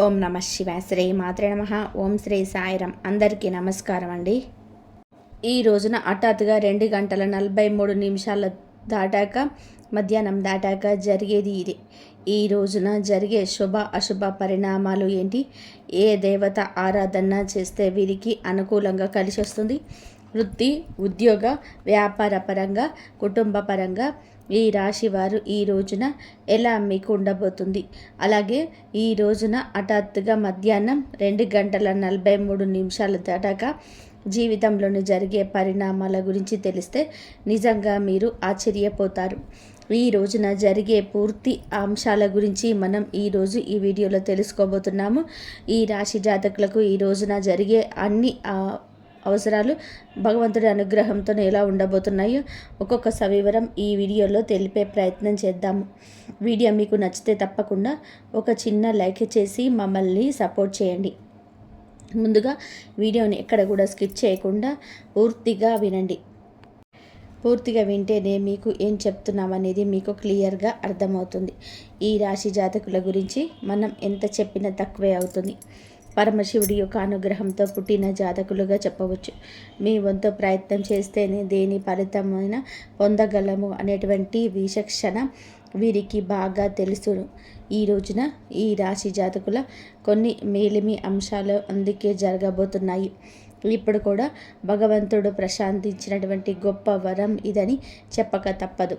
ఓం నమ శివాయ. శ్రీ మాత్రే నమః. ఓం శ్రీ సాయిరం. అందరికీ నమస్కారం అండి. ఈ రోజున హఠాత్తుగా 2 గంటల 43 నిమిషాలు దాటాక మధ్యాహ్నం దాటాక జరిగేది ఇది. ఈ రోజున జరిగే శుభ అశుభ పరిణామాలు ఏంటి, ఏ దేవత ఆరాధన చేస్తే వీరికి అనుకూలంగా కలిసి వస్తుంది, వృత్తి ఉద్యోగ వ్యాపార పరంగా కుటుంబ పరంగా ఈ రాశి వారు ఈ రోజున ఎలా మీకు ఉండబోతుంది. అలాగే ఈ రోజున హఠాత్తుగా మధ్యాహ్నం 2 గంటల 43 నిమిషాలు దాటాక జీవితంలోని జరిగే పరిణామాల గురించి తెలిస్తే నిజంగా మీరు ఆశ్చర్యపోతారు. ఈ రోజున జరిగే పూర్తి అంశాల గురించి మనం ఈరోజు ఈ వీడియోలో తెలుసుకోబోతున్నాము. ఈ రాశి జాతకులకు ఈ రోజున జరిగే అన్ని అవసరాలు భగవంతుడి అనుగ్రహంతో ఎలా ఉండబోతున్నాయో ఒక్కొక్క సవివరం ఈ వీడియోలో తెలిపే ప్రయత్నం చేద్దాము. వీడియో మీకు నచ్చితే తప్పకుండా ఒక చిన్న లైక్ చేసి మమ్మల్ని సపోర్ట్ చేయండి. ముందుగా వీడియోని ఎక్కడ కూడా స్కిప్ చేయకుండా పూర్తిగా వినండి. పూర్తిగా వింటేనే మీకు ఏం చెప్తున్నామనేది మీకు క్లియర్గా అర్థమవుతుంది. ఈ రాశి జాతకుల గురించి మనం ఎంత చెప్పినా తక్కువే అవుతుంది. పరమశివుడి యొక్క అనుగ్రహంతో పుట్టిన జాతకులుగా చెప్పవచ్చు. మీ వంతు ప్రయత్నం చేస్తేనే దేని ఫలితమైన పొందగలము అనేటువంటి విచక్షణ వీరికి బాగా తెలుసును. ఈ రోజున ఈ రాశి జాతకుల కొన్ని మేలిమి అంశాలు అందుకే జరగబోతున్నాయి. ఇప్పుడు కూడా భగవంతుడు ప్రశాంతించినటువంటి గొప్ప వరం ఇదని చెప్పక తప్పదు.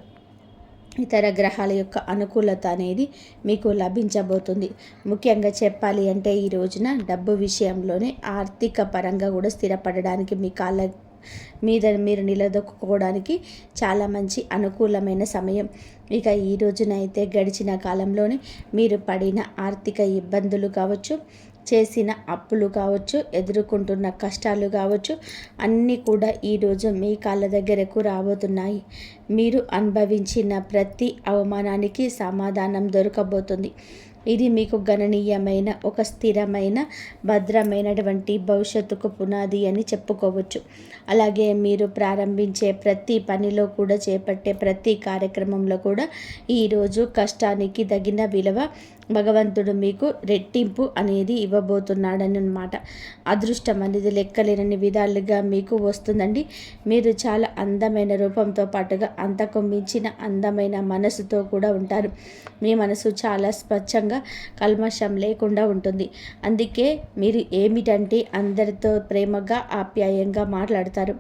ఇతర గ్రహాల యొక్క అనుకూలత అనేది మీకు లభించబోతుంది. ముఖ్యంగా చెప్పాలి అంటే ఈ రోజున డబ్బు విషయంలోనే ఆర్థిక పరంగా కూడా స్థిరపడడానికి మీ కాళ్ళ మీద మీరు నిలదొక్కుకోవడానికి చాలా మంచి అనుకూలమైన సమయం. ఇక ఈ రోజున అయితే గడిచిన కాలంలోనే మీరు పడిన ఆర్థిక ఇబ్బందులు కావచ్చు, చేసిన అప్పులు కావచ్చు, ఎదుర్కొంటున్న కష్టాలు కావచ్చు, అన్నీ కూడా ఈరోజు మీ కాళ్ళ దగ్గరకు రాబోతున్నాయి. మీరు అనుభవించిన ప్రతి అవమానానికి సమాధానం దొరకబోతుంది. ఇది మీకు గణనీయమైన ఒక స్థిరమైన భద్రమైనటువంటి భవిష్యత్తుకు పునాది అని చెప్పుకోవచ్చు. అలాగే మీరు ప్రారంభించే ప్రతి పనిలో కూడా చేపట్టే ప్రతి కార్యక్రమంలో కూడా ఈరోజు కష్టానికి తగిన విలువ భగవంతుడు మీకు రెట్టింపు అనేది ఇవ్వబోతున్నాడని అన్నమాట. అదృష్టం అనేది లెక్కలేనన్ని విధాలుగా మీకు వస్తుందండి. మీరు చాలా అందమైన రూపంతో పాటుగా అంతకు మించిన అందమైన మనసుతో కూడా ఉంటారు. మీ మనసు చాలా స్వచ్ఛంగా కల్మషం లేకుండా ఉంటుంది. అందుకే మీరు ఏమిటంటే అందరితో ప్రేమగా ఆప్యాయంగా మాట్లాడతారు.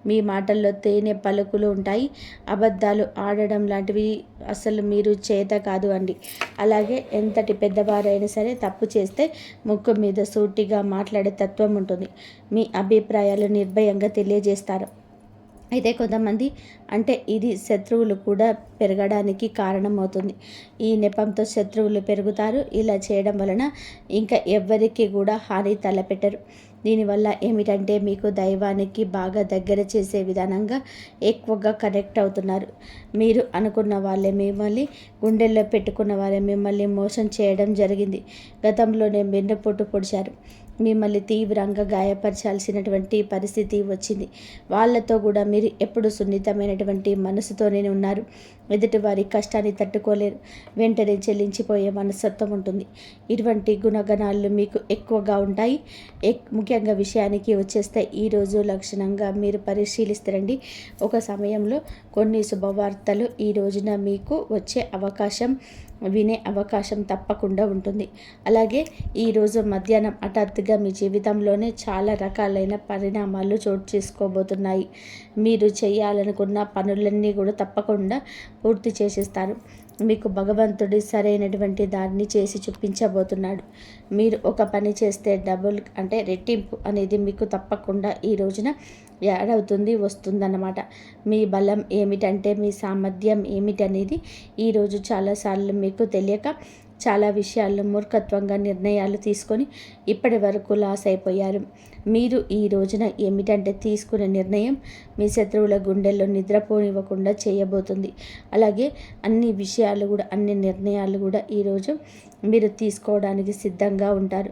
మీ మాటల్లో తేనె పలుకులు ఉంటాయి. అబద్ధాలు ఆడడం లాంటివి అసలు మీరు చేత కాదు అండి. అలాగే ఎంతటి పెద్దవారైనా సరే తప్పు చేస్తే ముక్కు మీద సూటిగా మాట్లాడే తత్వం ఉంటుంది. మీ అభిప్రాయాలు నిర్భయంగా తెలియజేస్తారు. అయితే కొంతమంది అంటే ఇది శత్రువులు కూడా పెరగడానికి కారణమవుతుంది. ఈ నెపంతో శత్రువులు పెరుగుతారు. ఇలా చేయడం వలన ఇంకా ఎవ్వరికి కూడా హాని తలపెట్టరు. దీనివల్ల ఏమిటంటే మీకు దైవానికి బాగా దగ్గర చేసే విధానంగా ఎక్కువగా కనెక్ట్ అవుతున్నారు. మీరు అనుకున్న వాళ్ళే మిమ్మల్ని గుండెల్లో పెట్టుకున్న వాళ్ళే మిమ్మల్ని మోసం చేయడం జరిగింది. గతంలోనే వెన్నుపోటు పొడిచారు. మిమ్మల్ని తీవ్రంగా గాయపరచాల్సినటువంటి పరిస్థితి వచ్చింది. వాళ్ళతో కూడా మీరు ఎప్పుడు సున్నితమైనటువంటి మనసుతోనే ఉన్నారు. ఎదుటి వారి కష్టాన్ని తట్టుకోలేరు. వెంటనే చెల్లించిపోయే మనస్తత్వం ఉంటుంది. ఇటువంటి గుణగణాలు మీకు ఎక్కువగా ఉంటాయి. ముఖ్యంగా విషయానికి వచ్చేస్తే ఈరోజు లక్షణంగా మీరు పరిశీలిస్తారండి. ఒక సమయంలో కొన్ని శుభవార్తలు ఈ రోజున మీకు వచ్చే అవకాశం, వినే అవకాశం తప్పకుండా ఉంటుంది. అలాగే ఈరోజు మధ్యాహ్నం హఠాత్తుగా మీ జీవితంలోనే చాలా రకాలైన పరిణామాలు చోటు చేసుకోబోతున్నాయి. మీరు చేయాలనుకున్న పనులన్నీ కూడా తప్పకుండా పూర్తి చేసేస్తారు. మీకు భగవంతుడి సరైనటువంటి దాన్ని చేసి చూపించబోతున్నాడు. మీరు ఒక పని చేస్తే డబుల్ అంటే రెట్టింపు అనేది మీకు తప్పకుండా ఈ రోజున యాడ్ అవుతుంది, వస్తుందన్నమాట. మీ బలం ఏమిటంటే మీ సామర్థ్యం ఏమిటనేది ఈరోజు చాలాసార్లు మీకు తెలియక చాలా విషయాల్లో మూర్ఖత్వంగా నిర్ణయాలు తీసుకొని ఇప్పటి వరకు లాస్ అయిపోయారు. మీరు ఈ రోజున ఏమిటంటే తీసుకునే నిర్ణయం మీ శత్రువుల గుండెల్లో నిద్రపోనివ్వకుండా చేయబోతుంది. అలాగే అన్ని విషయాలు కూడా అన్ని నిర్ణయాలు కూడా ఈరోజు మీరు తీసుకోవడానికి సిద్ధంగా ఉంటారు.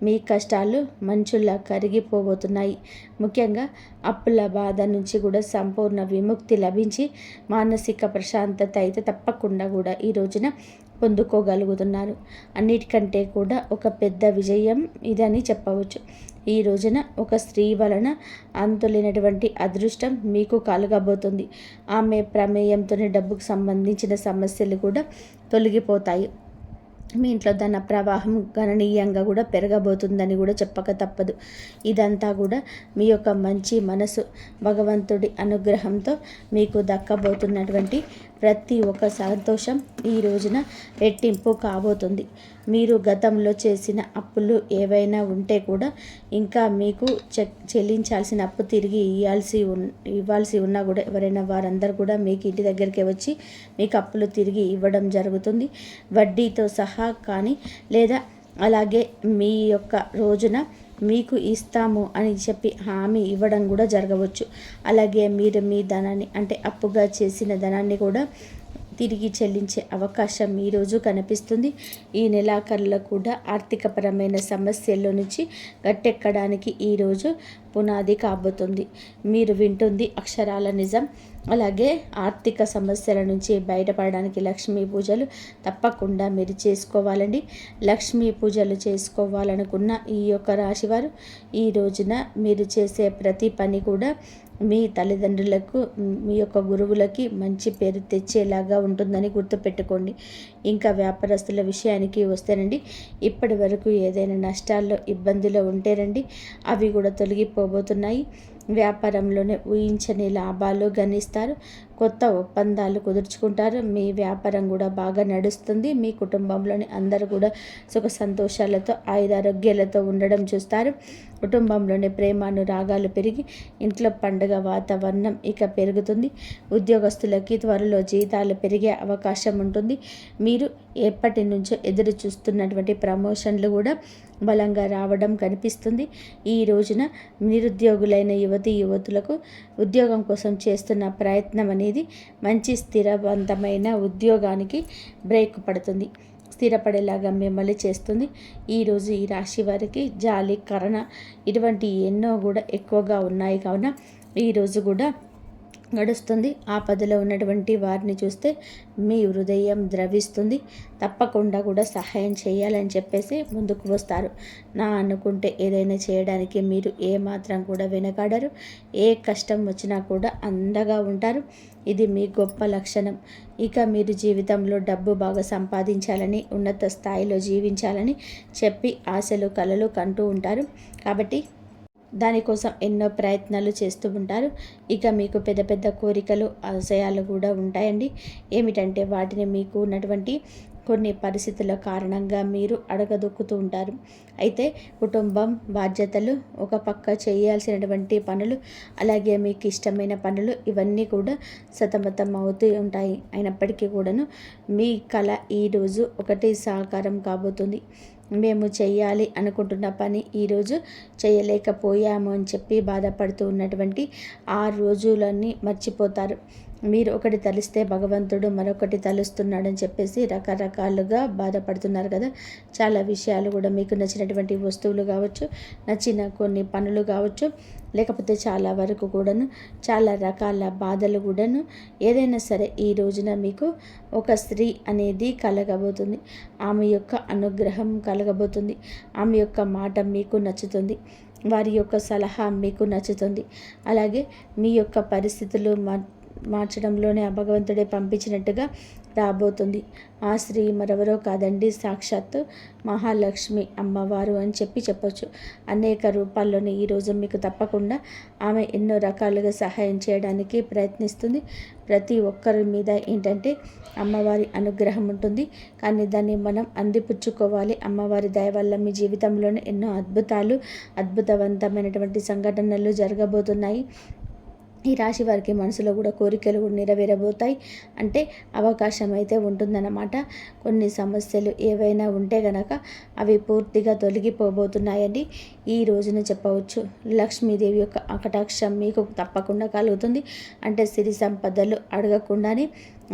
మీ కష్టాలు మంచులా కరిగిపోబోతున్నాయి. ముఖ్యంగా అప్పుల బాధ నుంచి కూడా సంపూర్ణ విముక్తి లభించి మానసిక ప్రశాంతత అయితే తప్పకుండా కూడా ఈ రోజున పొందుకోగలుగుతున్నారు. అన్నిటికంటే కూడా ఒక పెద్ద విజయం ఇదని చెప్పవచ్చు. ఈ రోజున ఒక స్త్రీ వలన అంతులేనటువంటి అదృష్టం మీకు కలగబోతుంది. ఆమె ప్రమేయంతోనే డబ్బుకు సంబంధించిన సమస్యలు కూడా తొలగిపోతాయి. మీ ఇంట్లో ధన ప్రవాహం గణనీయంగా కూడా పెరగబోతుందని కూడా చెప్పక తప్పదు. ఇదంతా కూడా మీ యొక్క మంచి మనసు, భగవంతుడి అనుగ్రహంతో మీకు దక్కబోతున్నటువంటి ప్రతి ఒక్క సంతోషం ఈ రోజున రెట్టింపు కాబోతుంది. మీరు గతంలో చేసిన అప్పులు ఏవైనా ఉంటే కూడా ఇంకా మీకు చెల్లించాల్సిన అప్పు తిరిగి ఇవ్వాల్సి ఉన్నా కూడా ఎవరైనా వారందరూ కూడా మీకు ఇంటి దగ్గరికి వచ్చి మీకు అప్పులు తిరిగి ఇవ్వడం జరుగుతుంది. వడ్డీతో సహా కానీ లేదా అలాగే మీ యొక్క రోజున మీకు ఇస్తాము అని చెప్పి హామీ ఇవ్వడం కూడా జరగవచ్చు. అలాగే మీరు మీ ధనాన్ని అంటే అప్పుగా చేసిన ధనాన్ని కూడా తిరిగి చెల్లించే అవకాశం ఈరోజు కనిపిస్తుంది. ఈ నెలాఖరులో కూడా ఆర్థికపరమైన సమస్యల్లో నుంచి గట్టెక్కడానికి ఈరోజు పునాది కాబోతుంది. మీరు వింటుంది అక్షరాల నిజం. అలాగే ఆర్థిక సమస్యల నుంచి బయటపడడానికి లక్ష్మీ పూజలు తప్పకుండా మీరు చేసుకోవాలండి. లక్ష్మీ పూజలు చేసుకోవాలనుకున్న ఈ యొక్క రాశివారు ఈ రోజున మీరు చేసే ప్రతి పని కూడా మీ తల్లిదండ్రులకు, మీ యొక్క గురువులకి మంచి పేరు తెచ్చేలాగా ఉంటుందని గుర్తుపెట్టుకోండి. ఇంకా వ్యాపారస్తుల విషయానికి వస్తేనండి, ఇప్పటి వరకు ఏదైనా నష్టాల్లో, ఇబ్బందులు ఉంటేనండి అవి కూడా తొలగిపోబోతున్నాయి. వ్యాపారంలోనే ఊహించని లాభాలు గణిస్తారు. కొత్త ఒప్పందాలు కుదుర్చుకుంటారు. మీ వ్యాపారం కూడా బాగా నడుస్తుంది. మీ కుటుంబంలోని అందరూ కూడా సుఖ సంతోషాలతో, ఆయురారోగ్యాలతో ఉండడం చూస్తారు. కుటుంబంలోని ప్రేమానురాగాలు పెరిగి ఇంట్లో పండుగ వాతావరణం ఇక పెరుగుతుంది. ఉద్యోగస్తులకి త్వరలో జీతాలు పెరిగే అవకాశం ఉంటుంది. మీరు ఎప్పటి నుంచో ఎదురు చూస్తున్నటువంటి ప్రమోషన్లు కూడా బలంగా రావడం కనిపిస్తుంది. ఈ రోజున నిరుద్యోగులైన యువతులకు ఉద్యోగం కోసం చేస్తున్న ప్రయత్నం అనేది మంచి స్థిరవంతమైన ఉద్యోగానికి బ్రేక్ పడుతుంది, స్థిరపడేలాగా మిమ్మల్ని చేస్తుంది. ఈరోజు ఈ రాశి వారికి జాలి, కరుణ ఇటువంటి ఎన్నో కూడా ఎక్కువగా ఉన్నాయి. కావున ఈరోజు కూడా గడుస్తుంది. ఆపదలో ఉన్నటువంటి వారిని చూస్తే మీ హృదయం ద్రవిస్తుంది. తప్పకుండా కూడా సహాయం చేయాలని చెప్పేసి ముందుకు వస్తారు. నా అనుకుంటే ఏదైనా చేయడానికి మీరు ఏమాత్రం కూడా వెనకాడరు. ఏ కష్టం వచ్చినా కూడా అండగా ఉంటారు. ఇది మీ గొప్ప లక్షణం. ఇక మీరు జీవితంలో డబ్బు బాగా సంపాదించాలని, ఉన్నత స్థాయిలో జీవించాలని చెప్పి ఆశలు, కలలు కంటూ ఉంటారు. కాబట్టి దానికోసం ఎన్నో ప్రయత్నాలు చేస్తూ ఉంటారు. ఇక మీకు పెద్ద పెద్ద కోరికలు, ఆశయాలు కూడా ఉంటాయండి. ఏమిటంటే వాటిని మీకు ఉన్నటువంటి కొన్ని పరిస్థితుల కారణంగా మీరు అడగదొక్కుతూ ఉంటారు. అయితే కుటుంబం, బాధ్యతలు, ఒక పక్క చేయాల్సినటువంటి పనులు, అలాగే మీకు ఇష్టమైన పనులు ఇవన్నీ కూడా సతమతం అవుతూ ఉంటాయి. అయినప్పటికీ కూడాను మీ కళ ఈరోజు ఒకటి సాకారం కాబోతుంది. మేము చేయాలి అనుకుంటున్న పని ఈరోజు చేయలేకపోయాము అని చెప్పి బాధపడుతూ ఉన్నటువంటి 6 రోజులన్నీ మర్చిపోతారు. మీరు ఒకటి తలిస్తే భగవంతుడు మరొకటి తలుస్తున్నాడని చెప్పేసి రకరకాలుగా బాధపడుతున్నారు కదా. చాలా విషయాలు కూడా మీకు నచ్చినటువంటి వస్తువులు కావచ్చు, నచ్చిన కొన్ని పనులు కావచ్చు, లేకపోతే చాలా వరకు కూడాను చాలా రకాల బాధలు కూడాను ఏదైనా సరే ఈ రోజున మీకు ఒక స్త్రీ అనేది కలగబోతుంది. ఆమె యొక్క అనుగ్రహం కలగబోతుంది. ఆమె యొక్క మాట మీకు నచ్చుతుంది. వారి యొక్క సలహా మీకు నచ్చుతుంది. అలాగే మీ యొక్క పరిస్థితులు మార్చడంలోనే ఆ భగవంతుడే పంపించినట్టుగా రాబోతుంది. ఆ స్త్రీ మరెవరో కాదండి, సాక్షాత్తు మహాలక్ష్మి అమ్మవారు అని చెప్పొచ్చు. అనేక రూపాల్లోనే ఈరోజు మీకు తప్పకుండా ఆమె ఎన్నో రకాలుగా సహాయం చేయడానికి ప్రయత్నిస్తుంది. ప్రతి ఒక్కరి మీద ఏంటంటే అమ్మవారి అనుగ్రహం ఉంటుంది. కానీ దాన్ని మనం అందిపుచ్చుకోవాలి. అమ్మవారి దయ వల్ల మీ జీవితంలోనే ఎన్నో అద్భుతవంతమైనటువంటి సంఘటనలు జరగబోతున్నాయి. ఈ రాశి వారికి మనసులో కూడా కోరికలు కూడా నెరవేరబోతాయి. అంటే అవకాశం అయితే ఉంటుందన్నమాట. కొన్ని సమస్యలు ఏవైనా ఉంటే గనక అవి పూర్తిగా తొలగిపోబోతున్నాయండి ఈ రోజున చెప్పవచ్చు. లక్ష్మీదేవి యొక్క కటాక్షం మీకు తప్పకుండా కలుగుతుంది. అంటే సిరి సంపదలు అడగకుండానే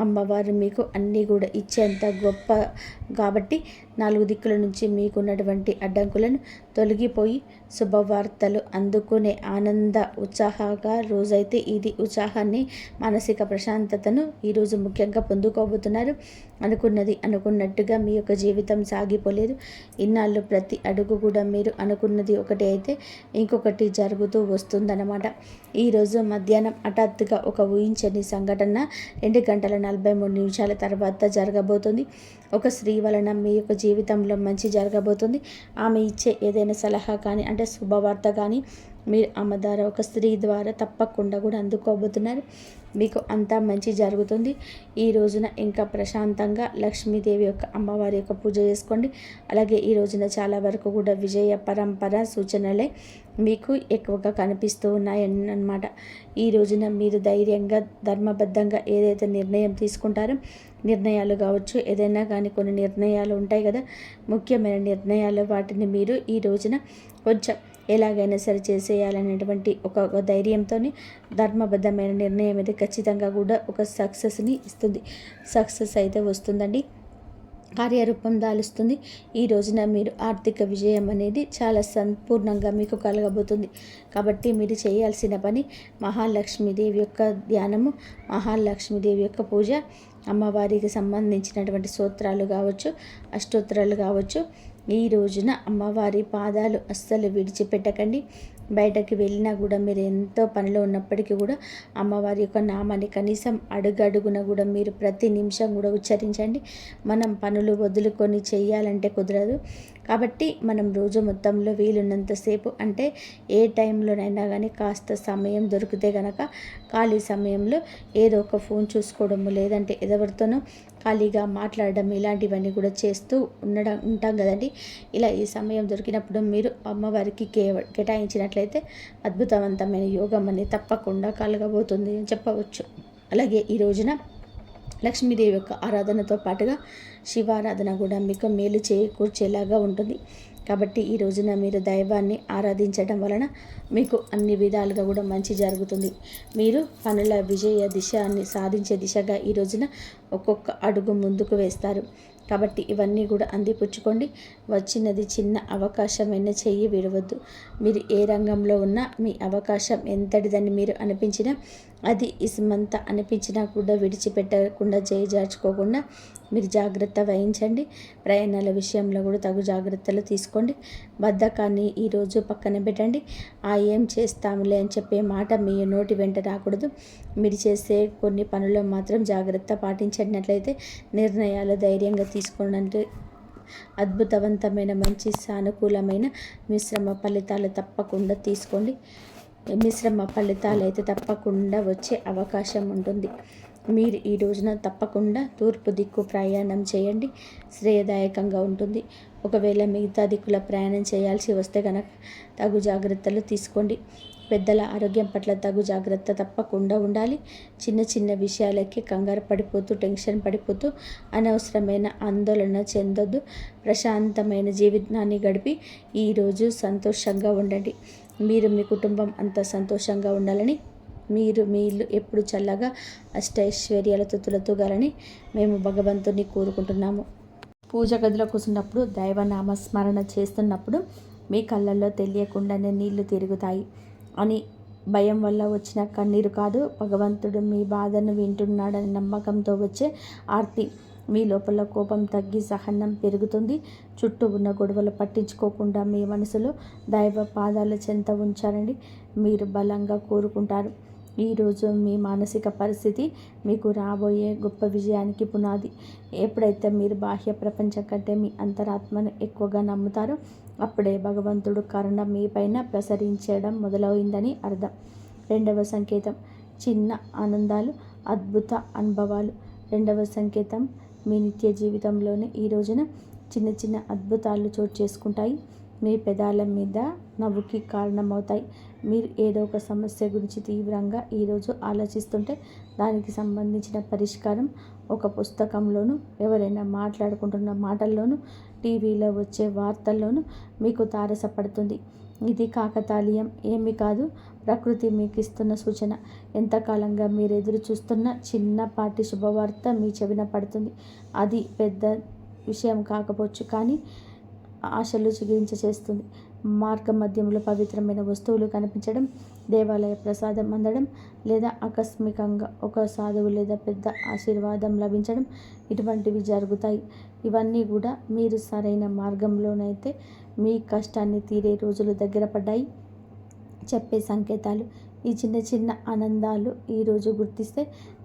అమ్మవారు మీకు అన్నీ కూడా ఇచ్చేంత గొప్ప కాబట్టి 4 దిక్కుల నుంచి మీకున్నటువంటి అడ్డంకులను తొలగిపోయి శుభవార్తలు అందుకునే ఆనంద ఉత్సాహంగా రోజైతే ఇది ఉత్సాహాన్ని మానసిక ప్రశాంతతను ఈరోజు ముఖ్యంగా పొందుకోబోతున్నారు. అనుకున్నది అనుకున్నట్టుగా మీ యొక్క జీవితం సాగిపోలేదు. ఇన్నాళ్ళు ప్రతి అడుగు కూడా మీరు అనుకున్నది ఒకటి అయితే ఇంకొకటి జరుగుతూ వస్తుందన్నమాట. ఈరోజు మధ్యాహ్నం హఠాత్తుగా ఒక ఊహించని సంఘటన 2 గంటల 43 నిమిషాల తర్వాత జరగబోతుంది. ఒక స్త్రీ వలన మీ యొక్క జీవితంలో మంచి జరగబోతుంది. ఆమె ఇచ్చే ఏదైనా సలహా కానీ అంటే శుభవార్త కానీ మీరు ఆమె ద్వారా ఒక స్త్రీ ద్వారా తప్పకుండా కూడా అందుకోబోతున్నారు. మీకు అంతా మంచి జరుగుతుంది. ఈ రోజున ఇంకా ప్రశాంతంగా లక్ష్మీదేవి యొక్క అమ్మవారి యొక్క పూజ చేసుకోండి. అలాగే ఈ రోజున చాలా వరకు కూడా విజయ పరంపర సూచనలే మీకు ఎక్కువగా కనిపిస్తూ ఉన్నాయన్నమాట. ఈ రోజున మీరు ధైర్యంగా ధర్మబద్ధంగా ఏదైతే నిర్ణయం తీసుకుంటారో నిర్ణయాలు కావచ్చు, ఏదైనా కానీ కొన్ని నిర్ణయాలు ఉంటాయి కదా, ముఖ్యమైన నిర్ణయాలు, వాటిని మీరు ఈ రోజున కొంచెం ఎలాగైనా సరే చేసేయాలనేటువంటి ఒక ధైర్యంతో ధర్మబద్ధమైన నిర్ణయం అయితే ఖచ్చితంగా కూడా ఒక సక్సెస్ని ఇస్తుంది. సక్సెస్ అయితే వస్తుందండి, కార్యరూపం దాలుస్తుంది. ఈ రోజున మీరు ఆర్థిక విజయం అనేది చాలా సంపూర్ణంగా మీకు కలగబోతుంది. కాబట్టి మీరు చేయాల్సిన పని మహాలక్ష్మీదేవి యొక్క ధ్యానము, మహాలక్ష్మీదేవి యొక్క పూజ, అమ్మవారికి సంబంధించినటువంటి స్తోత్రాలు కావచ్చు, అష్టోత్తరాలు కావచ్చు. ఈ రోజున అమ్మవారి పాదాలు అస్సలు విడిచిపెట్టకండి. బయటకు వెళ్ళినా కూడా మీరు ఎంతో పనిలో ఉన్నప్పటికీ కూడా అమ్మవారి యొక్క నామాన్ని కనీసం అడుగడుగున కూడా మీరు ప్రతి నిమిషం కూడా ఉచ్చరించండి. మనం పనులు వదులుకొని చేయాలంటే కుదరదు. కాబట్టి మనం రోజు మొత్తంలో వీలున్నంతసేపు అంటే ఏ టైంలోనైనా కానీ కాస్త సమయం దొరికితే కనుక ఖాళీ సమయంలో ఏదో ఒక ఫోన్ చూసుకోవడము, లేదంటే ఎవరితోనో ఖాళీగా మాట్లాడడం, ఇలాంటివన్నీ కూడా చేస్తూ ఉంటాం కదండి. ఇలా ఈ సమయం దొరికినప్పుడు మీరు అమ్మవారికి కేటాయించినట్లయితే అద్భుతవంతమైన యోగం అనేది తప్పకుండా కలగబోతుంది అని చెప్పవచ్చు. అలాగే ఈ రోజున లక్ష్మీదేవి యొక్క ఆరాధనతో పాటుగా శివారాధన కూడా మీకు మేలు చేకూర్చేలాగా ఉంటుంది. కాబట్టి ఈ రోజున మీరు దైవాన్ని ఆరాధించడం వలన మీకు అన్ని విధాలుగా కూడా మంచి జరుగుతుంది. మీరు పనుల విజయ దిశని సాధించే దిశగా ఈ రోజున ఒక్కొక్క అడుగు ముందుకు వేస్తారు. కాబట్టి ఇవన్నీ కూడా అందిపుచ్చుకోండి. వచ్చినది చిన్న అవకాశమైనా చెయ్యి విడవద్దు. మీరు ఏ రంగంలో ఉన్నా మీ అవకాశం ఎంతటిదని మీరు అనిపించినా, అది ఇసుమంత అనిపించినా కూడా విడిచిపెట్టకుండా చేజార్చుకోకుండా మీరు జాగ్రత్త వహించండి. ప్రయాణాల విషయంలో కూడా తగు జాగ్రత్తలు తీసుకోండి. బద్ధకాన్ని ఈరోజు పక్కన పెట్టండి. ఏం చేస్తాములే అని చెప్పే మాట మీ నోటి వెంట రాకూడదు. మీరు చేసే కొన్ని పనుల్లో మాత్రం జాగ్రత్త పాటించినట్లయితే నిర్ణయాలు ధైర్యంగా తీసుకోవడానికి అద్భుతవంతమైన మంచి సానుకూలమైన మిశ్రమ ఫలితాలు తప్పకుండా తీసుకోండి. మిశ్రమ ఫలితాలు అయితే తప్పకుండా వచ్చే అవకాశం ఉంటుంది. మీరు ఈ రోజున తప్పకుండా తూర్పు దిక్కు ప్రయాణం చేయండి, శ్రేయదాయకంగా ఉంటుంది. ఒకవేళ మిగతా దిక్కుల ప్రయాణం చేయాల్సి వస్తే కనుక తగు జాగ్రత్తలు తీసుకోండి. పెద్దల ఆరోగ్యం పట్ల తగు జాగ్రత్త తప్పకుండా ఉండాలి. చిన్న చిన్న విషయాలకి కంగారు పడిపోతూ టెన్షన్ పడిపోతూ అనవసరమైన ఆందోళన చెందొద్దు. ప్రశాంతమైన జీవితాన్ని గడిపి ఈరోజు సంతోషంగా ఉండండి. మీరు మీ కుటుంబం అంతా సంతోషంగా ఉండాలని, మీరు మీ ఇల్లు ఎప్పుడు చల్లగా అష్టైశ్వర్యాలతో తులతూగాలని మేము భగవంతుని కోరుకుంటున్నాము. పూజ గదిలో కూర్చున్నప్పుడు దైవనామ స్మరణ చేస్తున్నప్పుడు మీ కళ్ళల్లో తెలియకుండానే నీళ్లు తిరుగుతాయి అని భయం వల్ల వచ్చిన కన్నీరు కాదు, భగవంతుడు మీ బాధను వింటున్నాడని నమ్మకంతో వచ్చే ఆర్తి. మీ లోపల కోపం తగ్గి సహనం పెరుగుతుంది. చుట్టూ ఉన్న గొడవలు పట్టించుకోకుండా మీ మనసులో దైవ పాదాల చెంత ఉంచారండి. మీరు బలంగా కోరుకుంటారు. ఈరోజు మీ మానసిక పరిస్థితి మీకు రాబోయే గొప్ప విజయానికి పునాది. ఎప్పుడైతే మీరు బాహ్య ప్రపంచం కంటే మీ అంతరాత్మను ఎక్కువగా నమ్ముతారో అప్పుడే భగవంతుడు కరుణ మీపైన ప్రసరించడం మొదలైందని అర్థం. 2వ సంకేతం చిన్న ఆనందాలు, అద్భుత అనుభవాలు. 2వ సంకేతం మీ నిత్య జీవితంలోనే ఈ రోజున చిన్న చిన్న అద్భుతాలు చోటు చేసుకుంటాయి. మీ పెదాల మీద నవ్వుకి కారణమవుతాయి. మీరు ఏదో ఒక సమస్య గురించి తీవ్రంగా ఈరోజు ఆలోచిస్తుంటే దానికి సంబంధించిన పరిష్కారం ఒక పుస్తకంలోనూ, ఎవరైనా మాట్లాడుకుంటున్న మాటల్లోనూ, టీవీలో వచ్చే వార్తల్లోనూ మీకు తారసపడుతుంది. ఇది కాకతాళీయం ఏమీ కాదు. ప్రకృతి మీకు ఇస్తున్న సూచన. ఎంతకాలంగా మీరు ఎదురు చూస్తున్న చిన్నపాటి శుభవార్త మీ చెవిన పడుతుంది. అది పెద్ద విషయం కాకపోవచ్చు, కానీ ఆశలు చిగురించేస్తుంది. మార్గ మధ్యంలో పవిత్రమైన వస్తువులు కనిపించడం, దేవాలయ ప్రసాదం అందడం, లేదా ఆకస్మికంగా ఒక సాధువు లేదా పెద్ద ఆశీర్వాదం లభించడం, ఇటువంటివి జరుగుతాయి. ఇవన్నీ కూడా మీరు సరైన మార్గంలోనైతే మీ కష్టాన్ని తీరే రోజులు దగ్గర పడ్డాయి చెప్పే సంకేతాలు. ఈ చిన్న చిన్న ఆనందాలు ఈరోజు గుర్తిస్తే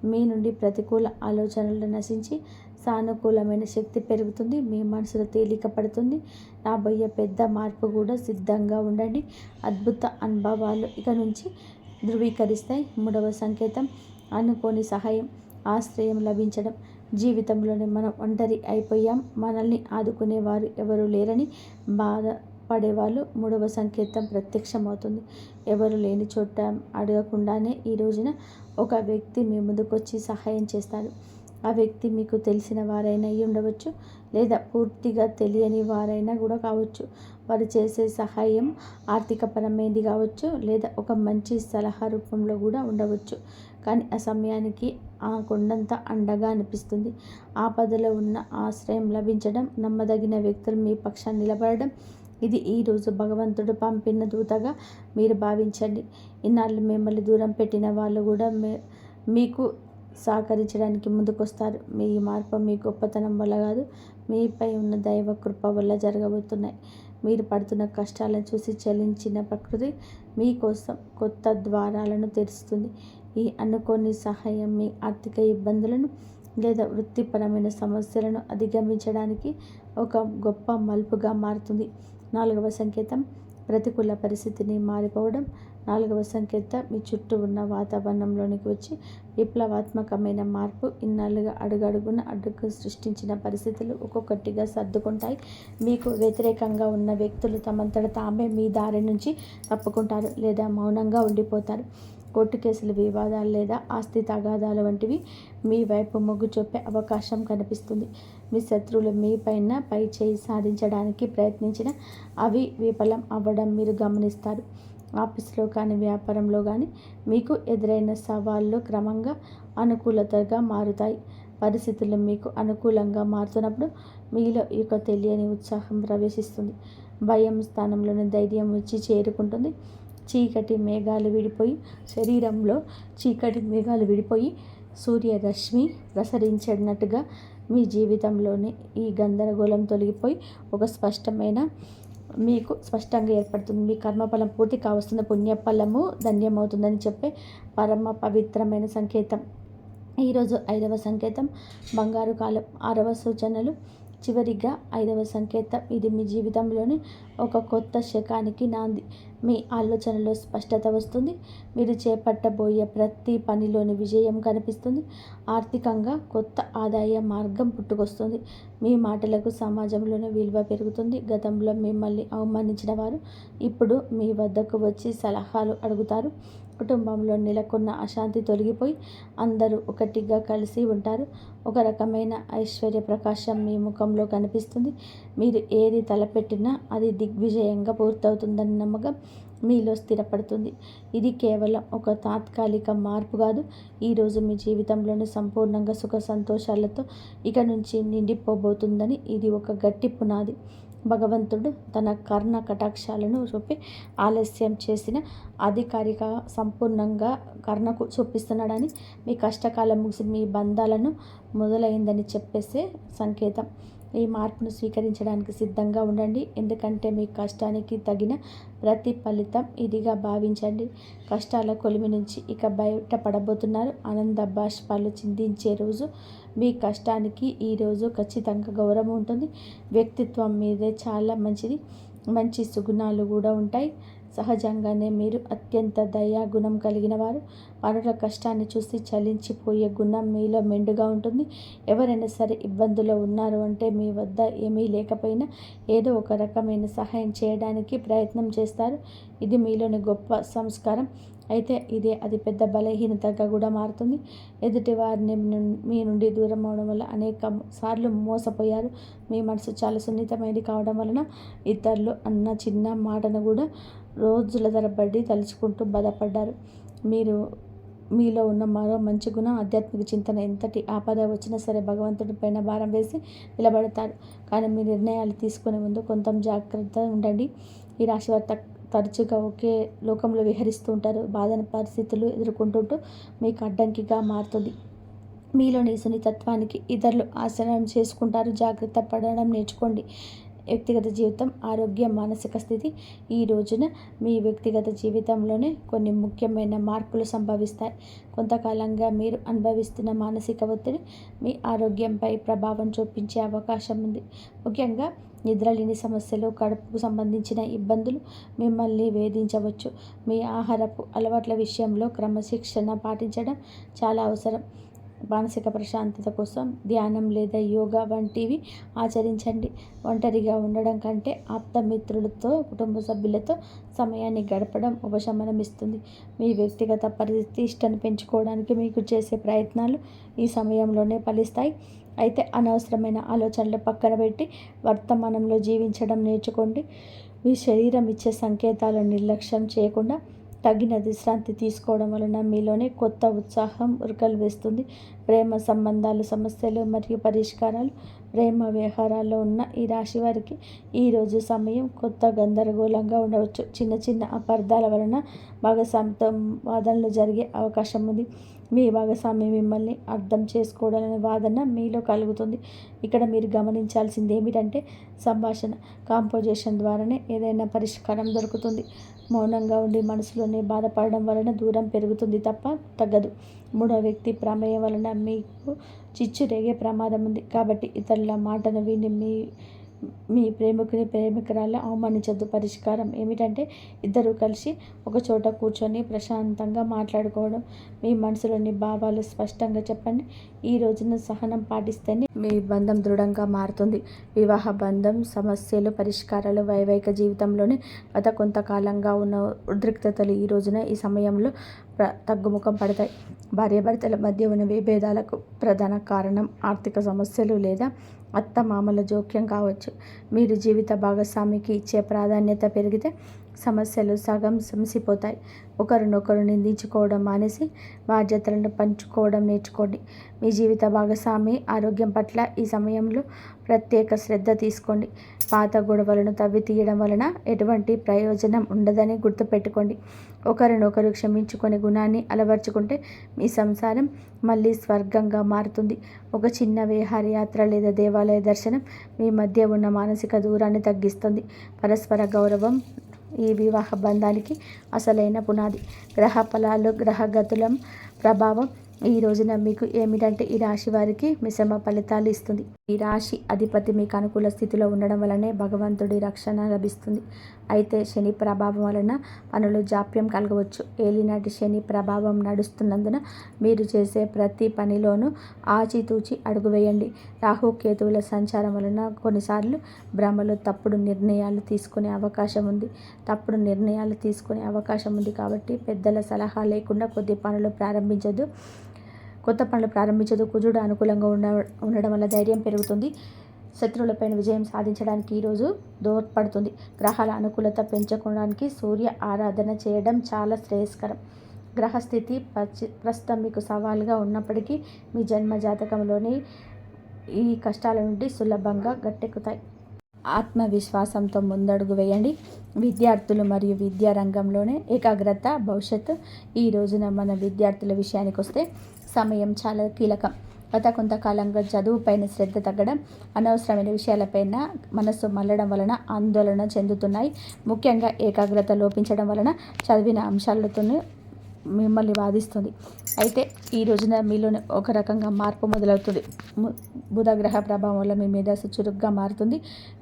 మీ నుండి ప్రతికూల ఆలోచనలు నశించి సానుకూలమైన శక్తి పెరుగుతుంది. మీ మనసులో తేలిక పడుతుంది. రాబోయే పెద్ద మార్పు కూడా సిద్ధంగా ఉండండి. అద్భుత అనుభవాలు ఇక నుంచి ధృవీకరిస్తాయి. 3వ సంకేతం అనుకోని సహాయం, ఆశ్రయం లభించడం. జీవితంలోనే మనం ఒంటరి అయిపోయాం, మనల్ని ఆదుకునేవారు ఎవరు లేరని బాధపడేవాళ్ళు 3వ సంకేతం ప్రత్యక్షమవుతుంది. ఎవరు లేని చోట అడగకుండానే ఈ రోజున ఒక వ్యక్తి మీ ముందుకొచ్చి సహాయం చేస్తారు. ఆ వ్యక్తి మీకు తెలిసిన వారైనా అయి ఉండవచ్చు, లేదా పూర్తిగా తెలియని వారైనా కూడా కావచ్చు. వారు చేసే సహాయం ఆర్థికపరమైనది కావచ్చు, లేదా ఒక మంచి సలహా రూపంలో కూడా ఉండవచ్చు. కానీ ఆ సమయానికి ఆ కొండంత అండగా అనిపిస్తుంది. ఆపదలో ఉన్న ఆశ్రయం లభించడం, నమ్మదగిన వ్యక్తులు మీ పక్షాన్ని నిలబడడం, ఇది ఈరోజు భగవంతుడు పంపిన దూతగా మీరు భావించండి. ఇన్నాళ్ళు మిమ్మల్ని దూరం పెట్టిన వాళ్ళు కూడా మీకు సహకరించడానికి ముందుకొస్తారు. మీ మార్పు మీ గొప్పతనం వల్ల కాదు, మీపై ఉన్న దైవ కృప వల్ల జరగబోతున్నాయి. మీరు పడుతున్న కష్టాలను చూసి చలించిన ప్రకృతి మీకోసం కొత్త ద్వారాలను తెరుస్తుంది. ఈ అనుకోని సహాయం మీ ఆర్థిక ఇబ్బందులను లేదా వృత్తిపరమైన సమస్యలను అధిగమించడానికి ఒక గొప్ప మలుపుగా మారుతుంది. 4వ సంకేతం ప్రతికూల పరిస్థితిని మారిపోవడం. 4వ సంకేతం మీ చుట్టూ ఉన్న వాతావరణంలోనికి వచ్చి విప్లవాత్మకమైన మార్పు. ఇన్నాళ్ళుగా అడుగడుగున అడ్డుకు సృష్టించిన పరిస్థితులు ఒక్కొక్కటిగా సర్దుకుంటాయి. మీకు వ్యతిరేకంగా ఉన్న వ్యక్తులు తమంతట తామే మీ దారి నుంచి తప్పుకుంటారు లేదా మౌనంగా ఉండిపోతారు. కోర్టు కేసులు, వివాదాలు లేదా ఆస్తి తగాదాలు వంటివి మీ వైపు మొగ్గు చూపే అవకాశం కనిపిస్తుంది. మీ శత్రువులు మీ పైన పై చేయి సాధించడానికి ప్రయత్నించిన అవి విఫలం అవ్వడం మీరు గమనిస్తారు. ఆఫీస్లో కానీ వ్యాపారంలో కానీ మీకు ఎదురైన సవాళ్ళు క్రమంగా అనుకూలతగా మారుతాయి. పరిస్థితులు మీకు అనుకూలంగా మారుతున్నప్పుడు మీలో ఒక తెలియని ఉత్సాహం ప్రవేశిస్తుంది. భయం స్థానంలోని ధైర్యం వచ్చి చేరుకుంటుంది. శరీరంలో చీకటి మేఘాలు విడిపోయి సూర్యరశ్మి ప్రసరించినట్టుగా మీ జీవితంలోని ఈ గందరగోళం తొలగిపోయి ఒక మీకు స్పష్టంగా ఏర్పడుతుంది. మీ కర్మఫలం పూర్తి కావస్తున్న పుణ్యఫలము ధన్యమవుతుందని చెప్పే పరమ పవిత్రమైన సంకేతం. ఈరోజు 5వ సంకేతం బంగారు కాలం. 6వ సూచనలు. చివరిగా 5వ సంకేతం. ఇది మీ జీవితంలోని ఒక కొత్త శకానికి నాంది. మీ ఆలోచనలో స్పష్టత వస్తుంది. మీరు చేపట్టబోయే ప్రతి పనిలోని విజయం కనిపిస్తుంది. ఆర్థికంగా కొత్త ఆదాయ మార్గం పుట్టుకొస్తుంది. మీ మాటలకు సమాజంలోని విలువ పెరుగుతుంది. గతంలో మిమ్మల్ని అవమానించిన వారు ఇప్పుడు మీ వద్దకు వచ్చి సలహాలు అడుగుతారు. కుటుంబంలో నెలకొన్న అశాంతి తొలగిపోయి అందరూ ఒకటిగా కలిసి ఉంటారు. ఒక రకమైన ఐశ్వర్య ప్రకాశం మీ ముఖంలో కనిపిస్తుంది. మీరు ఏది తలపెట్టినా అది దిగ్విజయంగా పూర్తవుతుందన్న నమ్మకం మీలో స్థిరపడుతుంది. ఇది కేవలం ఒక తాత్కాలిక మార్పు కాదు. ఈరోజు మీ జీవితంలోని సంపూర్ణంగా సుఖ సంతోషాలతో ఇక నుంచి నిండిపోబోతుందని ఇది ఒక గట్టి పునాది. భగవంతుడు తన కర్ణ కటాక్షాలను చూపి ఆలస్యం చేసిన అధికారిక సంపూర్ణంగా కర్ణకు చూపిస్తున్నాడని, మీ కష్టకాలం ముగిసి మీ బంధాలను మొదలైందని చెప్పేసే సంకేతం. ఈ మార్పును స్వీకరించడానికి సిద్ధంగా ఉండండి. ఎందుకంటే మీ కష్టానికి తగిన ప్రతిఫలితం ఇదిగా భావించండి. కష్టాల కొలిమి నుంచి ఇక బయటపడబోతున్నారు. ఆనంద బాష్పాలు చిందించే రోజు. మీ కష్టానికి ఈరోజు ఖచ్చితంగా గౌరవం ఉంటుంది. వ్యక్తిత్వం మీదే చాలా మంచిది. మంచి సుగుణాలు కూడా ఉంటాయి. సహజంగానే మీరు అత్యంత దయా గుణం కలిగిన వారు. పరుల కష్టాన్ని చూసి చలించిపోయే గుణం మీలో మెండుగా ఉంటుంది. ఎవరైనా సరే ఇబ్బందులో ఉన్నారు అంటే మీ వద్ద ఏమీ లేకపోయినా ఏదో ఒక రకమైన సహాయం చేయడానికి ప్రయత్నం చేస్తారు. ఇది మీలోని గొప్ప సంస్కారం. అయితే ఇదే అది పెద్ద బలహీనతగా కూడా మారుతుంది. ఎదుటి వారిని మీ నుండి దూరం అవడం వల్ల అనేక సార్లు మోసపోయారు. మీ మనసు చాలా సున్నితమైనది కావడం వలన ఇతరులు అన్న చిన్న మాటను కూడా రోజుల తరబడి తలుచుకుంటూ బాధపడ్డారు. మీలో ఉన్న మరో మంచి గుణం ఆధ్యాత్మిక చింతన. ఎంతటి ఆపద వచ్చినా సరే భగవంతుడి పైన భారం వేసి నిలబడతారు. కానీ మీ నిర్ణయాలు తీసుకునే ముందు కొంత జాగ్రత్త ఉండండి. ఈ రాశి వారు తరచుగా ఒకే లోకంలో విహరిస్తూ ఉంటారు. బాధన పరిస్థితులు ఎదుర్కొంటుంటూ మీకు అడ్డంకిగా మారుతుంది. మీలోని సున్నితత్వానికి ఇతరులు ఆశ్రయం చేసుకుంటారు. జాగ్రత్త పడడం నేర్చుకోండి. వ్యక్తిగత జీవితం, ఆరోగ్యం, మానసిక స్థితి. ఈ రోజున మీ వ్యక్తిగత జీవితంలోనే కొన్ని ముఖ్యమైన మార్పులు సంభవిస్తాయి. కొంతకాలంగా మీరు అనుభవిస్తున్న మానసిక ఒత్తిడి మీ ఆరోగ్యంపై ప్రభావం చూపించే అవకాశం ఉంది. ముఖ్యంగా నిద్రలేని సమస్యలు, కడుపుకు సంబంధించిన ఇబ్బందులు మిమ్మల్ని వేధించవచ్చు. మీ ఆహారపు అలవాట్ల విషయంలో క్రమశిక్షణ పాటించడం చాలా అవసరం. మానసిక ప్రశాంతత కోసం ధ్యానం లేదా యోగా వంటివి ఆచరించండి. ఒంటరిగా ఉండడం కంటే ఆప్తమిత్రులతో, కుటుంబ సభ్యులతో సమయాన్ని గడపడం ఉపశమనం ఇస్తుంది. మీ వ్యక్తిగత ప్రతిష్టను పెంచుకోవడానికి మీకు చేసే ప్రయత్నాలు ఈ సమయంలోనే ఫలిస్తాయి. అయితే అనవసరమైన ఆలోచనలు పక్కన పెట్టి వర్తమానంలో జీవించడం నేర్చుకోండి. మీ శరీరం ఇచ్చే సంకేతాలను నిర్లక్ష్యం చేయకుండా తగిన విశ్రాంతి తీసుకోవడం వలన మీలోనే కొత్త ఉత్సాహం ఉరకలు వేస్తుంది. ప్రేమ సంబంధాలు, సమస్యలు మరియు పరిష్కారాలు. ప్రేమ వ్యవహారాల్లో ఉన్న ఈ రాశి వారికి ఈరోజు సమయం కొత్త గందరగోళంగా ఉండవచ్చు. చిన్న చిన్న అపార్థాల వలన భాగస్వామితో వాదనలు జరిగే అవకాశం ఉంది. మీ భాగస్వామి మిమ్మల్ని అర్థం చేసుకోవడాలనే వాదన మీలో కలుగుతుంది. ఇక్కడ మీరు గమనించాల్సింది ఏమిటంటే సంభాషణ, కాంపోజిషన్ ద్వారానే ఏదైనా పరిష్కారం దొరుకుతుంది. మౌనంగా ఉండి మనసులోనే బాధపడడం వలన దూరం పెరుగుతుంది తప్ప తగ్గదు. మూడో వ్యక్తి ప్రమేయం వలన మీకు చిచ్చు రేగే ప్రమాదం ఉంది. కాబట్టి ఇతరుల మాటను విని మీ ప్రేమికుని, ప్రేమికురాలు అవమానించద్దు. పరిష్కారం ఏమిటంటే ఇద్దరు కలిసి ఒక చోట కూర్చొని ప్రశాంతంగా మాట్లాడుకోవడం. మీ మనసులోని భావాలు స్పష్టంగా చెప్పండి. ఈ రోజున సహనం పాటిస్తేనే మీ బంధం దృఢంగా మారుతుంది. వివాహ బంధం సమస్యలు, పరిష్కారాలు, వైవాహిక జీవితంలోని గత కొంతకాలంగా ఉన్న ఉద్రిక్తతలు ఈ సమయంలో తగ్గుముఖం పడతాయి. భార్యాభర్తల మధ్య ఉన్న విభేదాలకు ప్రధాన కారణం ఆర్థిక సమస్యలు లేదా అత్తమామల జోక్యం కావచ్చు. మీరు జీవిత భాగస్వామికి ఇచ్చే ప్రాధాన్యత పెరిగితే సమస్యలు సగం సమసిపోతాయి. ఒకరినొకరు నిందించుకోవడం మానేసి బాధ్యతలను పంచుకోవడం నేర్చుకోండి. మీ జీవిత భాగస్వామి ఆరోగ్యం పట్ల ఈ సమయంలో ప్రత్యేక శ్రద్ధ తీసుకోండి. పాత గొడవలను తవ్వి తీయడం వలన ఎటువంటి ప్రయోజనం ఉండదని గుర్తుపెట్టుకోండి. ఒకరినొకరు క్షమించుకునే గుణాన్ని అలవర్చుకుంటే మీ సంసారం మళ్ళీ స్వర్గంగా మారుతుంది. ఒక చిన్న విహారయాత్ర లేదా దేవాలయ దర్శనం మీ మధ్య ఉన్న మానసిక దూరాన్ని తగ్గిస్తుంది. పరస్పర గౌరవం ఈ వివాహ బంధానికి అసలైన పునాది. గ్రహ ఫలాలు, గ్రహగతుల ప్రభావం ఈ రోజున మీకు ఏమిటంటే ఈ రాశి వారికి మిశ్రమ ఫలితాలు ఇస్తుంది. ఈ రాశి అధిపతి మీకు అనుకూల స్థితిలో ఉండడం వలనే భగవంతుడి రక్షణ లభిస్తుంది. అయితే శని ప్రభావం వలన పనులు జాప్యం కలగవచ్చు. ఏలినాటి శని ప్రభావం నడుస్తున్నందున మీరు చేసే ప్రతి పనిలోనూ ఆచితూచి అడుగు వేయండి. రాహుకేతువుల సంచారం వలన కొన్నిసార్లు భ్రమలు, తప్పుడు నిర్ణయాలు తీసుకునే అవకాశం ఉంది. కాబట్టి పెద్దల సలహా లేకుండా కొత్త పనులు ప్రారంభించదు. కుజుడు అనుకూలంగా ఉండడం వల్ల ధైర్యం పెరుగుతుంది. శత్రువులపైన విజయం సాధించడానికి ఈరోజు దోహదపడుతుంది. గ్రహాల అనుకూలత పెంచుకోవడానికి సూర్య ఆరాధన చేయడం చాలా శ్రేయస్కరం. గ్రహస్థితి ప్రస్తుతం మీకు సవాల్గా ఉన్నప్పటికీ మీ జన్మ జాతకంలోని ఈ కష్టాల నుండి సులభంగా గట్టెక్కుతాయి. ఆత్మవిశ్వాసంతో ముందడుగు వేయండి. విద్యార్థులు మరియు విద్యా రంగంలోనే ఏకాగ్రత భవిష్యత్తు. ఈ రోజున మన విద్యార్థుల విషయానికి వస్తే సమయం చాలా కీలకం. గత కొంతకాలంగా చదువుపైన శ్రద్ధ తగ్గడం, అనవసరమైన విషయాలపైన మనస్సు మళ్ళడం వలన ఆందోళన చెందుతున్నాయి. ముఖ్యంగా ఏకాగ్రత లోపించడం వలన చదివిన అంశాలతోనే మిమ్మల్ని బాధిస్తుంది. అయితే ఈ రోజున మీలోనే ఒక రకంగా మార్పు మొదలవుతుంది. బుధ గ్రహ ప్రభావం వల్ల మీ మేధస్సు చురుగ్గా మారుతుంది.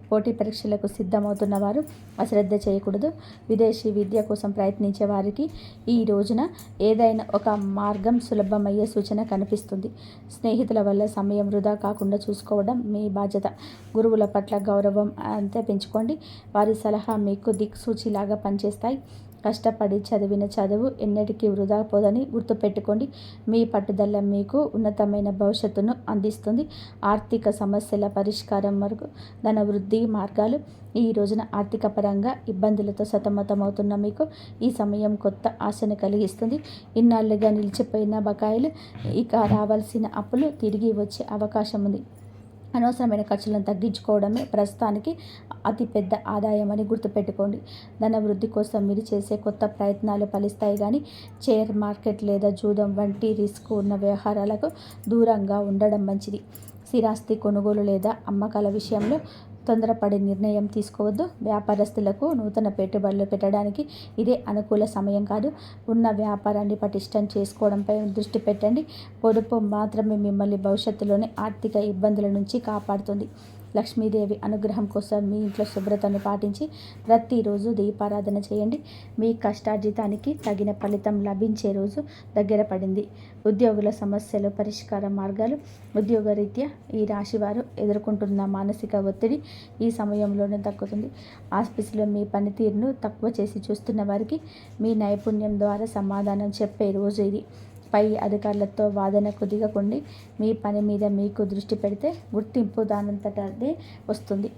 పోటీ పరీక్షలకు సిద్ధమవుతున్న వారు అశ్రద్ధ చేయకూడదు. విదేశీ విద్య కోసం ప్రయత్నించే వారికి ఈ రోజున ఏదైనా ఒక మార్గం సులభమయ్యే సూచన కనిపిస్తుంది. స్నేహితుల వల్ల సమయం వృధా కాకుండా చూసుకోవడం మీ బాధ్యత. గురువుల పట్ల గౌరవం అంతే పెంచుకోండి. వారి సలహా మీకు దిక్సూచిలాగా పనిచేస్తాయి. కష్టపడి చదివిన చదువు ఎన్నటికీ వృధా పోదని గుర్తుపెట్టుకోండి. మీ పట్టుదల మీకు ఉన్నతమైన భవిష్యత్తును అందిస్తుంది. ఆర్థిక సమస్యల పరిష్కారం వరకు ధన వృద్ధి మార్గాలు. ఈ రోజున ఆర్థిక పరంగా ఇబ్బందులతో సతమతమవుతున్న మీకు ఈ సమయం కొత్త ఆశను కలిగిస్తుంది. ఇన్నాళ్లుగా నిలిచిపోయిన బకాయిలు, ఇక రావాల్సిన అప్పులు తిరిగి వచ్చే అవకాశం ఉంది. అనవసరమైన ఖర్చులను తగ్గించుకోవడమే ప్రస్తుతానికి అతిపెద్ద ఆదాయం అని గుర్తుపెట్టుకోండి. ధన వృద్ధి కోసం మీరు చేసే కొత్త ప్రయత్నాలు ఫలిస్తాయి, కానీ షేర్ మార్కెట్ లేదా జూదం వంటి రిస్క్ ఉన్న వ్యవహారాలకు దూరంగా ఉండడం మంచిది. స్థిరాస్తి కొనుగోలు లేదా అమ్మకాల విషయంలో తొందరపడి నిర్ణయం తీసుకోవద్దు. వ్యాపారస్తులకు నూతన పెట్టుబడులు పెట్టడానికి ఇదే అనుకూల సమయం కాదు. ఉన్న వ్యాపారాన్ని పటిష్టం చేసుకోవడంపై దృష్టి పెట్టండి. పొదుపు మాత్రమే మిమ్మల్ని భవిష్యత్తులోని ఆర్థిక ఇబ్బందుల నుంచి కాపాడుతుంది. లక్ష్మీదేవి అనుగ్రహం కోసం మీ ఇంట్లో శుభ్రతను పాటించి ప్రతిరోజు దీపారాధన చేయండి. మీ కష్టార్జితానికి తగిన ఫలితం లభించే రోజు దగ్గర పడింది. ఉద్యోగుల సమస్యలు పరిష్కార మార్గాలు. ఉద్యోగరీత్యా ఈ రాశివారు ఎదుర్కొంటున్న మానసిక ఒత్తిడి ఈ సమయంలోనే తగ్గుతుంది. ఆఫీసులో మీ పనితీరును తక్కువ చేసి చూస్తున్న వారికి మీ నైపుణ్యం ద్వారా సమాధానం చెప్పే రోజు ఇది. పై అధికారులతో వాదనకు దిగకండి. మీ పని మీద మీకు దృష్టి పెడితే గుర్తింపు దానంతట అదే వస్తుంది.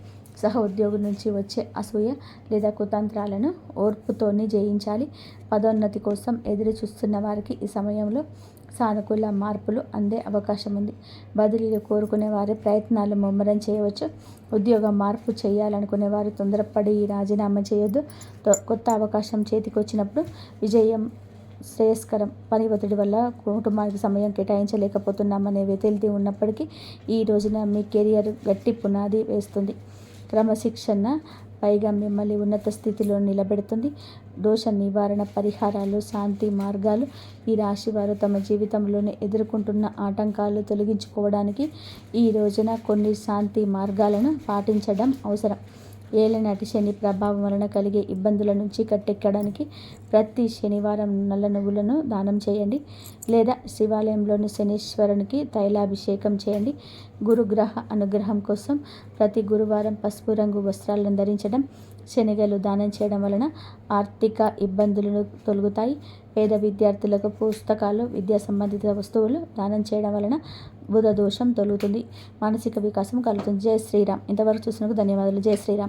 సహ ఉద్యోగుల నుంచి వచ్చే అసూయ లేదా కుతంత్రాలను ఓర్పుతోనే జయించాలి. పదోన్నతి కోసం ఎదురు చూస్తున్న వారికి ఈ సమయంలో సానుకూల మార్పులు అందే అవకాశం ఉంది. బదిలీలు కోరుకునే వారి ప్రయత్నాలు ముమ్మరం చేయవచ్చు. ఉద్యోగ మార్పు చేయాలనుకునే వారు తొందరపడి రాజీనామా చేయొద్దు. కొత్త అవకాశం చేతికి వచ్చినప్పుడు విజయం శ్రేయస్కరం. పని ఒత్తిడి వల్ల కుటుంబానికి సమయం కేటాయించలేకపోతున్నామనే వెతిల్తి ఉన్నప్పటికీ ఈ రోజున మీ కెరియర్ గట్టి పునాది వేస్తుంది. క్రమశిక్షణ పైగా మిమ్మల్ని ఉన్నత స్థితిలో నిలబెడుతుంది. దోష నివారణ పరిహారాలు, శాంతి మార్గాలు. ఈ రాశి వారు తమ జీవితంలోనే ఎదుర్కొంటున్న ఆటంకాలు తొలగించుకోవడానికి ఈ రోజున కొన్ని శాంతి మార్గాలను పాటించడం అవసరం. ఏలినాటి శని ప్రభావం వలన కలిగే ఇబ్బందుల నుంచి కట్టెక్కడానికి ప్రతి శనివారం నల్ల నువ్వులను దానం చేయండి, లేదా శివాలయంలోని శనీశ్వరునికి తైలాభిషేకం చేయండి. గురుగ్రహ అనుగ్రహం కోసం ప్రతి గురువారం పసుపు రంగు వస్త్రాలను ధరించడం, శనగలు దానం చేయడం వలన ఆర్థిక ఇబ్బందులను తొలగుతాయి. పేద విద్యార్థులకు పుస్తకాలు, విద్యా సంబంధిత వస్తువులు దానం చేయడం వలన బుధ దోషం తొలుగుతుంది. మానసిక వికాసం కలుగుతుంది. జై శ్రీరామ్. ఇంతవరకు చూసినందుకు ధన్యవాదాలు. జై శ్రీరామ్.